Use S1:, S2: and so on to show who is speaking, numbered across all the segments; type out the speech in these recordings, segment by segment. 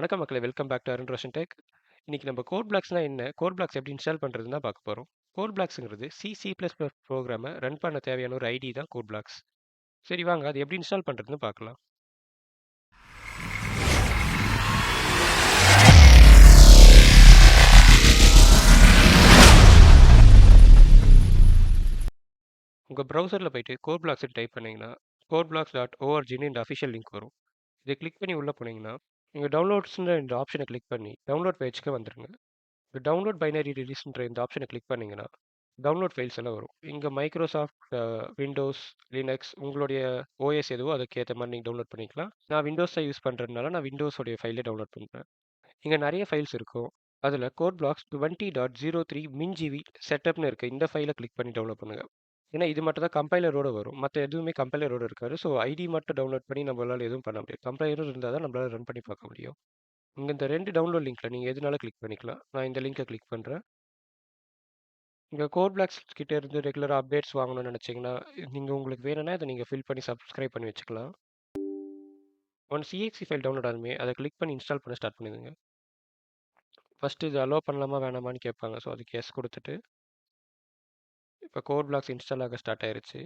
S1: வணக்கம் மக்களே, welcome back to Arun Roshan tech. இன்னைக்கு நம்ம கோட் பிளாக்ஸ்னா என்ன, கோட் பிளாக்ஸ் எப்படி இன்ஸ்டால் பண்ணுறதுன்னு தான் பார்க்க போகிறோம். கோட் பிளாக்ஸுங்கிறது சி++ ப்ரோக்ராமை ரன் பண்ண தேவையான ஒரு ஐடி தான் கோட் பிளாக்ஸ். சரி வாங்க, அது எப்படி இன்ஸ்டால் பண்ணுறதுன்னு பார்க்கலாம். உங்கள் ப்ரௌசரில் போயிட்டு கோட் பிளாக்ஸ் டைப் பண்ணிங்கன்னா codeblocks.orgன்னு இந்த அஃபிஷியல் லிங்க் வரும். இதை கிளிக் பண்ணி உள்ளே போனீங்கன்னா நீங்கள் டவுன்லோட்ஸ்ன்ற இந்த ஆப்ஷனை கிளிக் பண்ணி டவுன்லோட் பேஜ்க்கு வந்துடுங்க. இந்த டவுன்லோட் பைனரி ரிலீஸ்ன்ற இந்த ஆப்ஷனை கிளிக் பண்ணிங்கன்னா டவுன்லோட் ஃபைல்ஸ் எல்லாம் வரும். இங்கே மைக்ரோசாஃப்ட், விண்டோஸ், லினக்ஸ் உங்களுடைய ஓஎஸ் எதுவோ அதுக்கேற்ற மாதிரி நீங்கள் டவுன்லோட் பண்ணிக்கலாம். நான் விண்டோஸ் தான் யூஸ் பண்ணுறதுனால நான் விண்டோஸோடைய ஃபைலே டவுன்லோட் பண்ணுறேன். இங்கே நிறைய ஃபைல்ஸ் இருக்கும். அதில் கோட் பிளாக்ஸ் 20.03 மின்ஜிவி செட்டப்னு இருக்குது. இந்த ஃபைலை கிளிக் பண்ணி டவுன்லோட் பண்ணுங்கள். ஏன்னா இது மட்டும் தான் கம்பைலரோட வரும். மற்ற எதுவுமே கம்பைலரோட இருக்காது. ஸோ ஐடி மட்டும் டவுன்லோட் பண்ணி நம்மளால் எதுவும் பண்ண முடியாது. கம்பைலரும் இருந்தால் தான் நம்மளால் ரன் பண்ணி பார்க்க முடியும். இங்கே இந்த 2 டவுன்லோட் லிங்க்கில் நீங்கள் எதுனாலும் கிளிக் பண்ணிக்கலாம். நான் இந்த லிங்கை கிளிக் பண்ணுறேன். இங்கே கோட் பிளாக்ஸ் கிட்டே இருந்து ரெகுலராக அப்டேட்ஸ் வாங்கணும்னு நினச்சிங்கன்னா நீங்கள் உங்களுக்கு வேணும்னா இதை நீங்கள் ஃபில் பண்ணி சப்ஸ்கிரைப் பண்ணி வச்சுக்கலாம். ஒன் சிஎக்சி ஃபைல் டவுன்லோட் ஆகுமே அதை கிளிக் பண்ணி இன்ஸ்டால் பண்ண ஸ்டார்ட் பண்ணிடுங்க. ஃபஸ்ட்டு இது அலோவ் பண்ணலாமா வேணாமான்னு கேட்பாங்க. ஸோ அதுக்கு எஸ் கொடுத்துட்டு இப்போ கோட் பிளாக்ஸ் இன்ஸ்டால் ஆக ஸ்டார்ட் ஆயிருச்சு.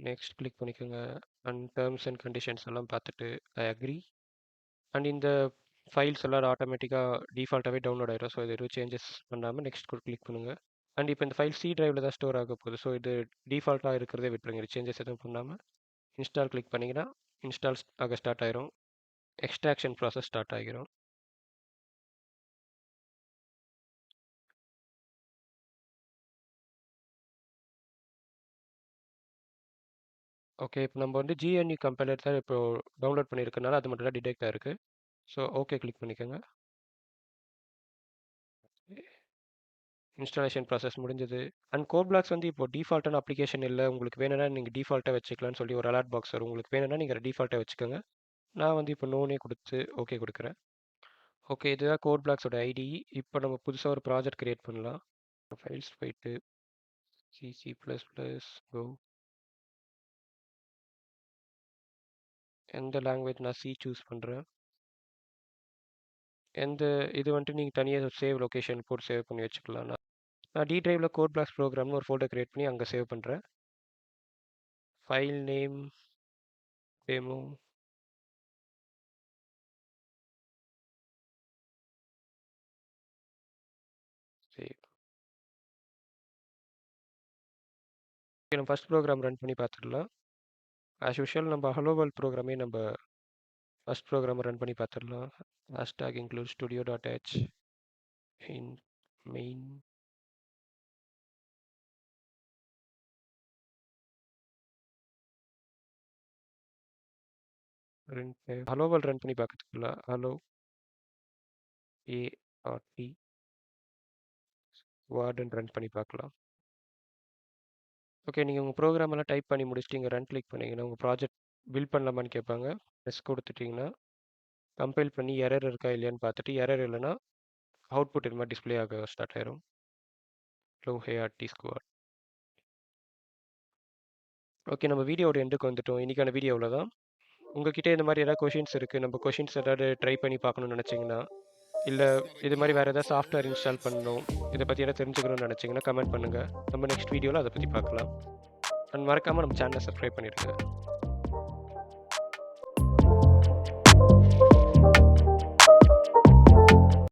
S1: நெக்ஸ்ட் கிளிக் பண்ணிக்கோங்க. அண்ட் டேர்ம்ஸ் அண்ட் கண்டிஷன்ஸ் எல்லாம் பார்த்துட்டு ஐ அக்ரி. அண்ட் இந்த ஃபைல்ஸ் எல்லாம் ஆட்டோமேட்டிக்காக டிஃபால்ட்டாகவே டவுன்லோட் ஆயிடும். ஸோ இது எதுவும் சேஞ்சஸ் பண்ணாமல் நெக்ஸ்ட் கிளிக் பண்ணுங்கள். அண்ட் இப்போ இந்த ஃபைல் சி டிரைவில் தான் ஸ்டோர் ஆக போகுது. ஸோ இது டிஃபால்ட்டாக இருக்கிறதே விட்டுருங்க. இது சேஞ்சஸ் எதுவும் பண்ணாமல் இன்ஸ்டால் கிளிக் பண்ணிங்கன்னா இன்ஸ்டால் ஆக ஸ்டார்ட் ஆயிரும். எக்ஸ்ட்ராக்ஷன் ப்ராசஸ் ஸ்டார்ட் ஆகிரும். ஓகே, இப்போ நம்ம வந்து ஜிஎன்யூ கம்பைலர் தான் இப்போ டவுன்லோட் பண்ணியிருக்கனால அது மட்டும் தான் டிடெக்ட் ஆயிருக்கு. ஸோ ஓகே கிளிக் பண்ணிக்கோங்க. இன்ஸ்டாலேஷன் ப்ராசஸ் முடிஞ்சது. அண்ட் கோட் பிளாக்ஸ் வந்து இப்போ டிஃபால்ட்டான அப்ளிகேஷன் இல்லை, உங்களுக்கு வேணும்னா நீங்கள் டிஃபால்ட்டாக வச்சுக்கலாம்னு சொல்லி ஒரு அலர்ட் பாக்ஸ் வரும். உங்களுக்கு வேணும்னா நீங்கள் டிஃபால்ட்டாக வச்சுக்கோங்க. நான் வந்து இப்போ நோனே கொடுத்து ஓகே கொடுக்குறேன். ஓகே, இதுதான் கோட் பிளாக்ஸோட ஐடி. இப்போ நம்ம புதுசாக ஒரு ப்ராஜெக்ட் கிரியேட் பண்ணலாம். ஃபைல்ஸ் போயிட்டு C++ கோ. எந்த லாங்குவேஜ் நான் சி சூஸ் பண்ணுறேன். எந்த இது வந்துட்டு நீங்கள் தனியாக சேவ் லொக்கேஷன் போட்டு சேவ் பண்ணி வச்சுக்கலாம். நான் டி டிரைவில் கோட் பிளாக்ஸ் ப்ரோக்ராம்னு ஒரு ஃபோல்டர் கிரியேட் பண்ணி அங்கே சேவ் பண்ணுறேன். File name demo. சேவ். நம்ம ஃபஸ்ட் ப்ரோக்ராம் ரன் பண்ணி பார்த்துடலாம். ஆஸ் யூஷுவல் நம்ம ஹலோ வேர்ல்ட் ப்ரோக்ராமே நம்ம ஃபஸ்ட் ப்ரோக்ராம் ரன் பண்ணி பார்த்துடலாம். Hashtag include studio.h in main. Hello world run பண்ணி பார்க்கறதுக்குள்ள ஹலோ ஏஆர்டி வார்டன் ரன் பண்ணி பார்க்கலாம். ஓகே, நீங்கள் உங்கள் ப்ரோக்ராம் எல்லாம் டைப் பண்ணி முடிச்சுட்டு இங்கே ரன் கிளிக் பண்ணிங்கன்னா உங்கள் ப்ராஜெக்ட் பில்ட் பண்ணலாமான்னு கேட்பாங்க. ப்ரெஸ் கொடுத்துட்டிங்கன்னா கம்பைல் பண்ணி எரர் இருக்கா இல்லையான்னு பார்த்துட்டு எரர் இல்லைன்னா அவுட்புட் இது மாதிரி டிஸ்பிளே ஆக ஸ்டார்ட் ஆயிரும். Low ART squad. ஓகே, நம்ம வீடியோட எண்டுக்கு வந்துட்டோம். இன்றைக்கான வீடியோ அவ்வளோதான். உங்ககிட்ட இந்த மாதிரி ஏதாவது கொஷின்ஸ் இருக்குது, நம்ம கொஷின்ஸ் ஏதாவது ட்ரை பண்ணி பார்க்கணும்னு நினச்சிங்கன்னா, இல்லை இது மாதிரி வேறு ஏதாவது சாஃப்ட்வேர் இன்ஸ்டால் பண்ணணும், இதை பற்றி ஏதாவது தெரிஞ்சுக்கணும்னு நினச்சிங்கன்னா கமெண்ட் பண்ணுங்கள். நம்ம நெக்ஸ்ட் வீடியோவில் அதை பற்றி பார்க்கலாம். அண்ட் மறக்காமல் நம்ம சேனலை சப்ஸ்கிரைப் பண்ணிடுங்க.